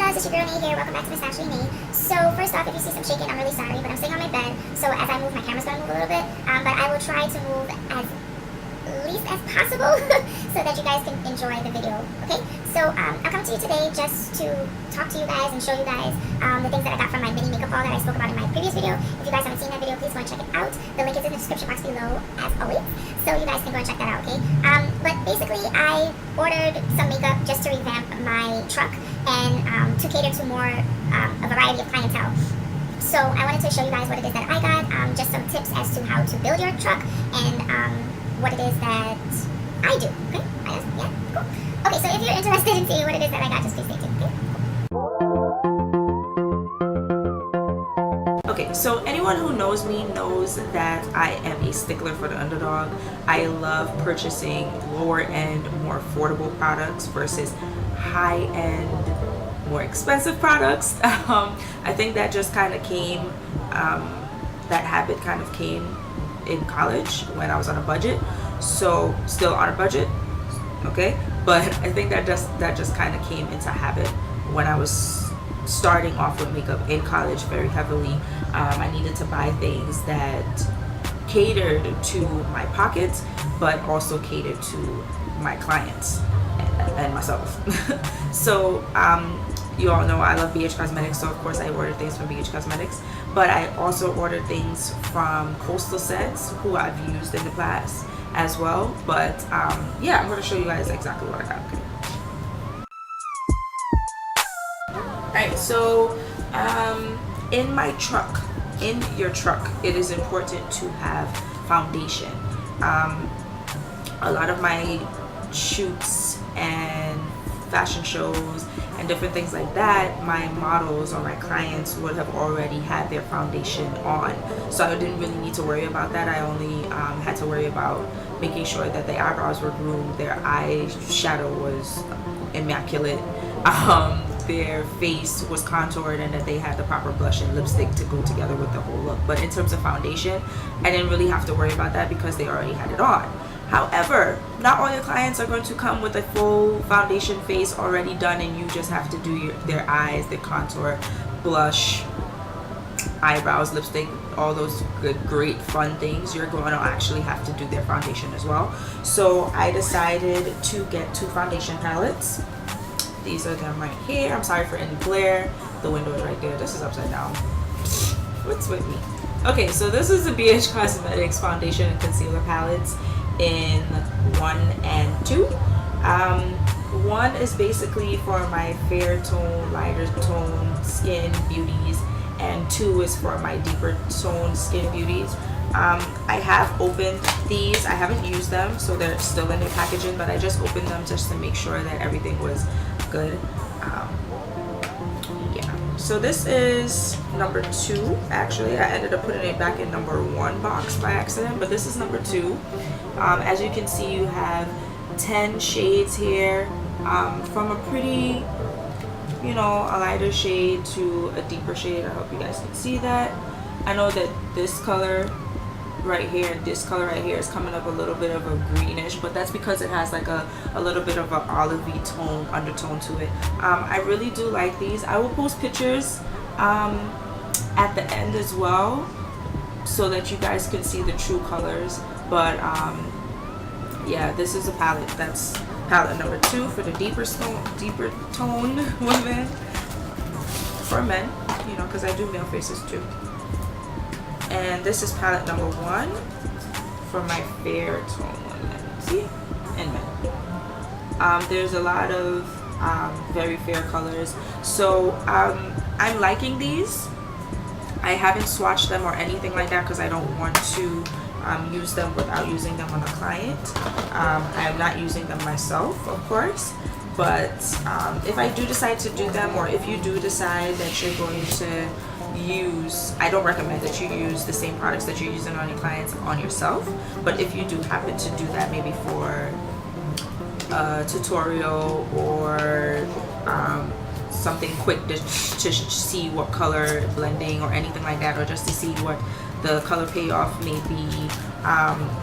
loves, it's your girl Nay here. Welcome back to Miss Ashley Nay. So first off, if you see some shaking, I'm really sorry, but I'm sitting on my bed, so as I move, my camera's gonna move a little bit, but I will try to move as least as possible so that you guys can enjoy the video. Okay, so I'll come to you today just to talk to you guys and show you guys the things that I got from my mini makeup haul that I spoke about in my previous video. If you guys haven't seen that video, please go and check it out. The link is in the description box below as always, so you guys can go and check that out. Okay, but basically I ordered some makeup just to revamp my truck and to cater to more a variety of clientele. So I wanted to show you guys what it is that I got, just some tips as to how to build your truck and what it is that I do. Okay, yeah, cool. Okay, so if you're interested in seeing what it is that I got, just please stay tuned. Okay, so anyone who knows me knows that I am a stickler for the underdog. I love purchasing lower end, more affordable products versus high end, more expensive products. I think that just kind of came, that habit kind of came in college when I was on a budget. So still on a budget, okay, but I think that just kind of came into habit when I was starting off with makeup in college very heavily. I needed to buy things that catered to my pockets but also catered to my clients and myself. So you all know I love BH Cosmetics, so of course I ordered things from BH Cosmetics, but I also ordered things from Coastal Scents, who I've used in the past as well. But yeah, I'm going to show you guys exactly what I got. Alright, so in my truck, in your truck, it is important to have foundation. A lot of my shoots and fashion shows and different things like that, my models or my clients would have already had their foundation on, so I didn't really need to worry about that. I only had to worry about making sure that the eyebrows were groomed, their eyeshadow was immaculate, their face was contoured, and that they had the proper blush and lipstick to go together with the whole look. But in terms of foundation, I didn't really have to worry about that because they already had it on. However, not all your clients are going to come with a full foundation face already done, and you just have to do their eyes, their contour, blush, eyebrows, lipstick, all those good, great, fun things. You're going to actually have to do their foundation as well. So I decided to get 2 foundation palettes. These are them right here. I'm sorry for any glare. The window is right there. This is upside down. What's with me? Okay, so this is the BH Cosmetics foundation and concealer palettes in 1 and 2. 1 is basically for my fair tone, lighter tone skin beauties, and 2 is for my deeper tone skin beauties. I have opened these. I haven't used them, so they're still in their packaging, but I just opened them just to make sure that everything was good. Yeah, so this is number 2. Actually, I ended up putting it back in number 1 box by accident, but this is number 2. As you can see, you have 10 shades here, from a pretty, you know, a lighter shade to a deeper shade. I hope you guys can see that. I know that this color right here and this color right here is coming up a little bit of a greenish, but that's because it has like a little bit of an olivey tone, undertone to it. I really do like these. I will post pictures at the end as well so that you guys can see the true colors. But yeah, this is a palette. That's palette number 2 for the deeper tone women, for men, you know, because I do male faces too. And this is palette number 1 for my fair tone women, see, and men. There's a lot of very fair colors, so I'm liking these. I haven't swatched them or anything like that because I don't want to use them without using them on a client. I'm not using them myself, of course, but if I do decide to do them, or if you do decide that you're going to use, I don't recommend that you use the same products that you're using on your clients on yourself, but if you do happen to do that, maybe for a tutorial or something quick to see what color blending or anything like that, or just to see what the color payoff may be,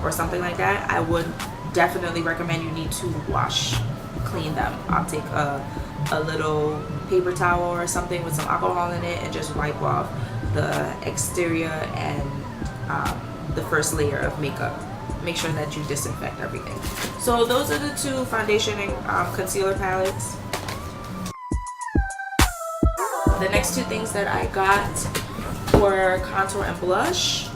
or something like that, I would definitely recommend you need to wash, clean them. I'll take a little paper towel or something with some alcohol in it and just wipe off the exterior and the first layer of makeup. Make sure that you disinfect everything. So those are the two foundation and concealer palettes. The next two things that I got were contour and blush.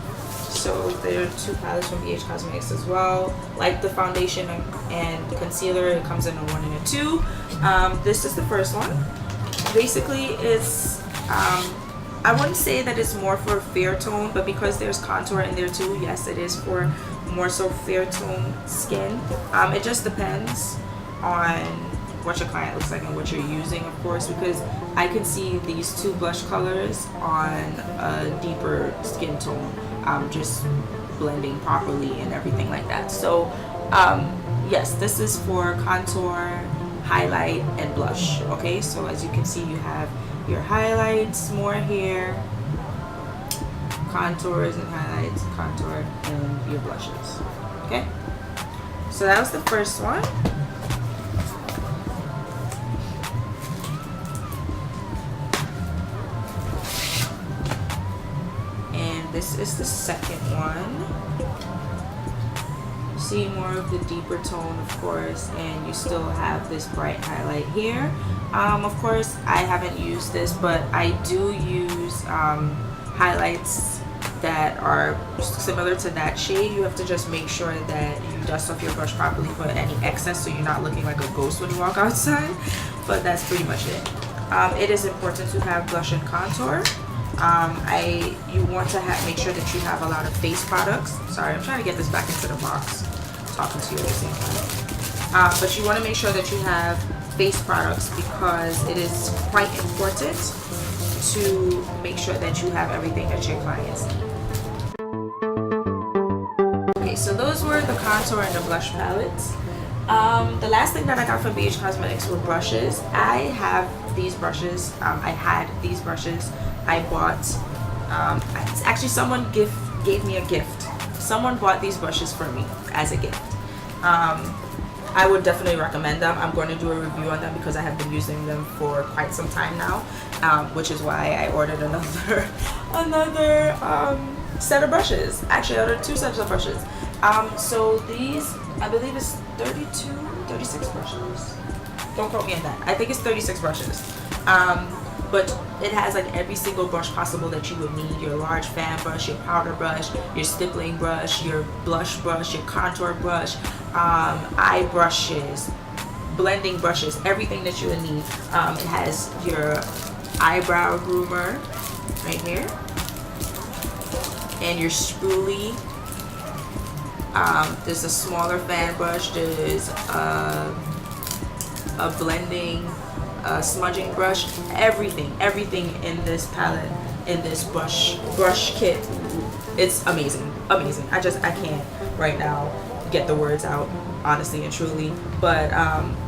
So there are two palettes from BH Cosmetics as well. Like the foundation and concealer, it comes in a 1 and a 2. This is the first one. Basically, it's I wouldn't say that it's more for fair tone, but because there's contour in there too, yes, it is for more so fair tone skin. It just depends on what your client looks like and what you're using, of course, because I can see these two blush colors on a deeper skin tone, just blending properly and everything like that. So yes, this is for contour, highlight, and blush. Okay, so as you can see, you have your highlights more here, contours and highlights, contour, and your blushes. Okay, so that was the first one. And this is the second one. See more of the deeper tone, of course, and you still have this bright highlight here. Of course, I haven't used this, but I do use highlights that are similar to that shade. You have to just make sure that you dust off your brush properly for any excess, so you're not looking like a ghost when you walk outside. But that's pretty much it. It is important to have blush and contour. You want to make sure that you have a lot of face products. Sorry, I'm trying to get this back into the box, talking to you at the same time. But you want to make sure that you have face products because it is quite important to make sure that you have everything that your clients need. Okay, so those were the contour and the blush palettes. The last thing that I got from BH Cosmetics were brushes. I have these brushes. I had these brushes. I bought, actually someone gave me a gift. Someone bought these brushes for me as a gift. I would definitely recommend them. I'm going to do a review on them because I have been using them for quite some time now, which is why I ordered another set of brushes. Actually, I ordered 2 sets of brushes. So these, I believe it's 36 brushes. Don't quote me on that. I think it's 36 brushes. But it has like every single brush possible that you would need. Your large fan brush, your powder brush, your stippling brush, your blush brush, your contour brush, eye brushes, blending brushes, everything that you would need. It has your eyebrow groomer right here, and your spoolie. There's a smaller fan brush. There's a blending smudging brush. Everything in this palette, in this brush kit, it's amazing. I can't right now get the words out, honestly and truly, but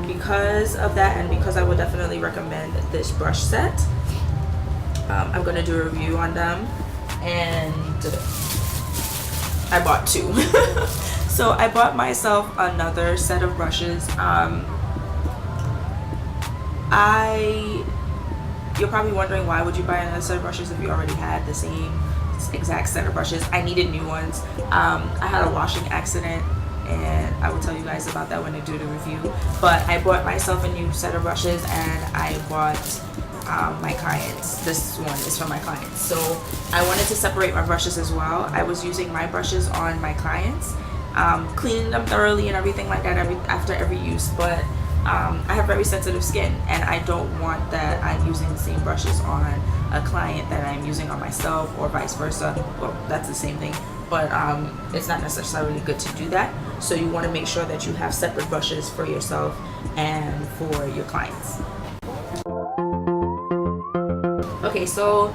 because of that, and because I would definitely recommend this brush set, I'm gonna do a review on them. And I bought 2. So I bought myself another set of brushes. You're probably wondering, why would you buy another set of brushes if you already had the same exact set of brushes? I needed new ones. I had a washing accident, and I will tell you guys about that when I do the review. But I bought myself a new set of brushes, and I bought my clients. This one is for my clients. So I wanted to separate my brushes as well. I was using my brushes on my clients, cleaning them thoroughly and everything like that after every use, but I have very sensitive skin, and I don't want that I'm using the same brushes on a client that I'm using on myself, or vice versa. Well, that's the same thing, but it's not necessarily good to do that. So you want to make sure that you have separate brushes for yourself and for your clients. Okay, so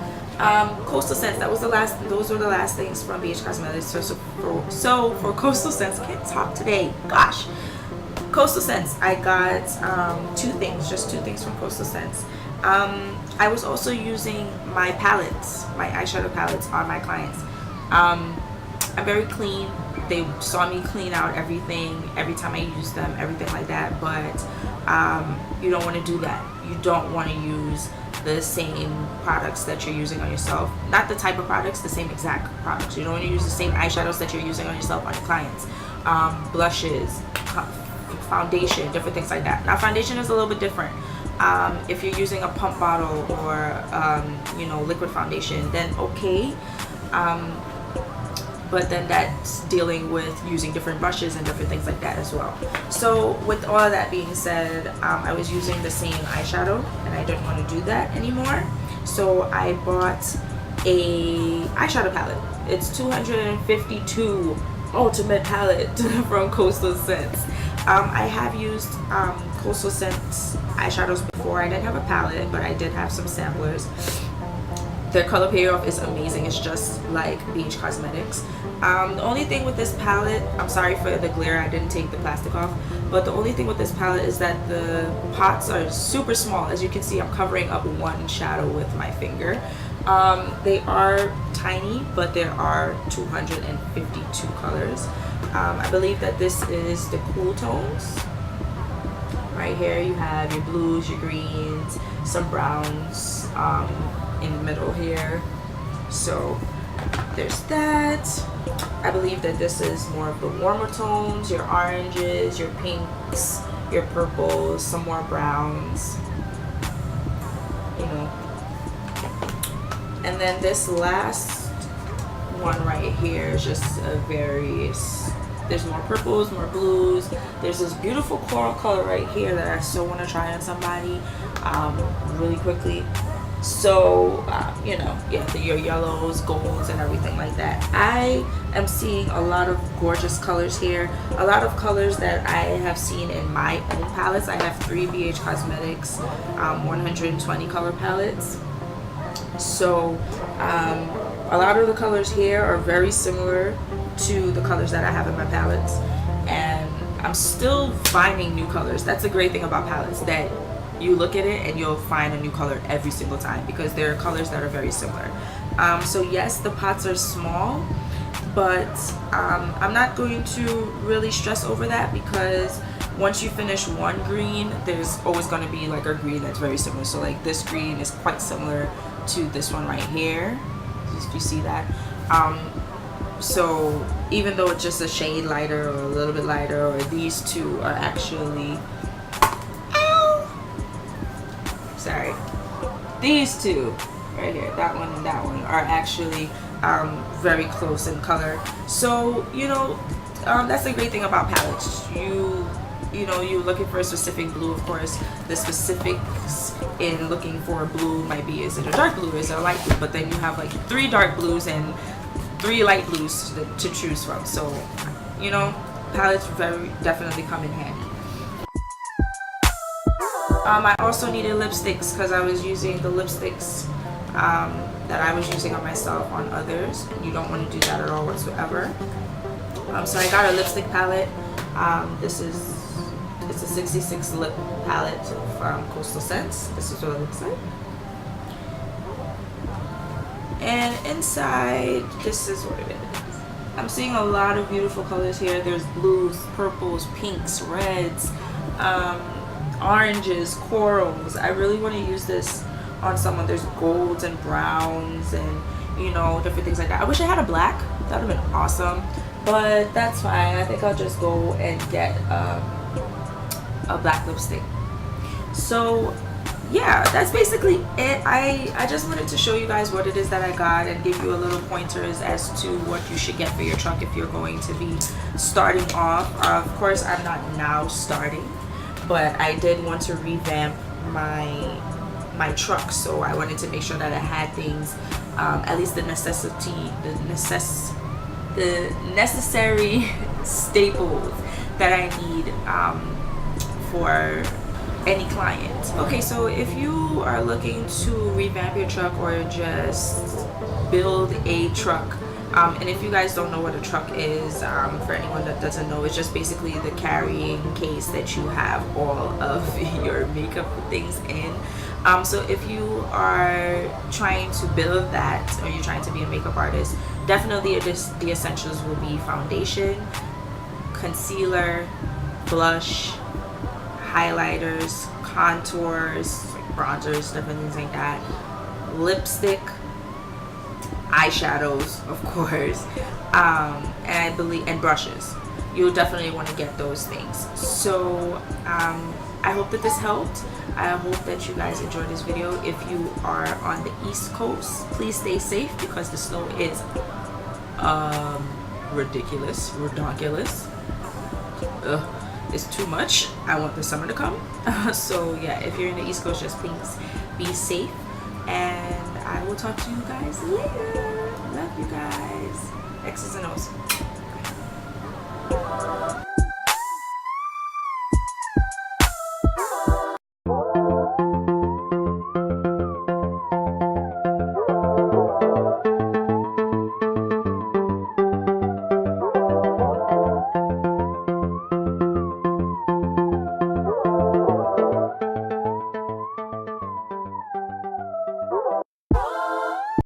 Coastal Scents, those were the last things from BH Cosmetics. So for Coastal Scents, I can't talk today, gosh. Coastal Scents, I got just two things from Coastal Scents. I was also using my palettes, my eyeshadow palettes on my clients. I'm very clean. They saw me clean out everything every time I use them, everything like that, but you don't want to do that. you don't want to use the same products that you're using on yourself. Not the type of products, the same exact products. You don't want to use the same eyeshadows that you're using on yourself on your clients. Blushes, foundation, different things like that. Now foundation is a little bit different. If you're using a pump bottle or liquid foundation, then okay. But then that's dealing with using different brushes and different things like that as well. So with all of that being said, I was using the same eyeshadow and I didn't want to do that anymore. So I bought a eyeshadow palette. It's 252 Ultimate Palette from Coastal Scents. I have used Coastal Scents eyeshadows before. I didn't have a palette, but I did have some samplers. Their color payoff is amazing. It's just like Beach Cosmetics. The only thing with this palette, I'm sorry for the glare, I didn't take the plastic off, but the only thing with this palette is that the pots are super small. As you can see, I'm covering up one shadow with my finger. They are tiny, but there are 252 colors. I believe that this is the cool tones. Right here you have your blues, your greens, some browns in the middle here. So there's that. I believe that this is more of the warmer tones, your oranges, your pinks, your purples, some more browns, and then this last one right here is just a there's more purples, more blues. There's this beautiful coral color right here that I still want to try on somebody really quickly. So your yellows, golds, and everything like that. I am seeing a lot of gorgeous colors here, a lot of colors that I have seen in my own palettes. I have 3 BH Cosmetics 120 color palettes. So a lot of the colors here are very similar to the colors that I have in my palettes, and I'm still finding new colors. That's the great thing about palettes, that you look at it and you'll find a new color every single time because there are colors that are very similar. So yes, the pots are small, but I'm not going to really stress over that, because once you finish one green, there's always going to be like a green that's very similar. So like this green is quite similar to this one right here, if you see that. So even though it's just a shade lighter or a little bit lighter, or these two are actually, these two right here, that one and that one, are actually very close in color. So that's the great thing about palettes. You're looking for a specific blue. Of course, the specifics in looking for a blue might be, is it a dark blue, is it a light blue? But then you have like 3 dark blues and 3 light blues to choose from. So palettes very definitely come in handy. I also needed lipsticks because I was using the lipsticks that I was using on myself on others. You don't want to do that at all whatsoever. So I got a lipstick palette. It's a 66 lip palette from Coastal Scents. This is what it looks like. And inside, this is what it is. I'm seeing a lot of beautiful colors here. There's blues, purples, pinks, reds, oranges, corals. I really want to use this on someone. There's golds and browns and different things like that. I wish I had a black. That would have been awesome, but that's fine. I think I'll just go and get a black lipstick. So yeah, that's basically it. I just wanted to show you guys what it is that I got and give you a little pointers as to what you should get for your truck if you're going to be starting off. Of course, I'm not now starting, but I did want to revamp my truck, so I wanted to make sure that I had things, at least the necessary staples that I need for any client. Okay, so if you are looking to revamp your truck or just build a truck, and if you guys don't know what a truck is, for anyone that doesn't know, it's just basically the carrying case that you have all of your makeup things in. So if you are trying to build that, or you're trying to be a makeup artist, definitely the essentials will be foundation, concealer, blush, highlighters, contours, bronzers, stuff and things like that. Lipstick, eyeshadows, of course, and I believe, and brushes. You'll definitely want to get those things. So I hope that this helped. I hope that you guys enjoyed this video. If you are on the East Coast, please stay safe because the snow is ridiculous, redonkulous. It's too much. I want the summer to come. So yeah, if you're in the East Coast, just please be safe, and I will talk to you guys later. Love you guys. X's and O's.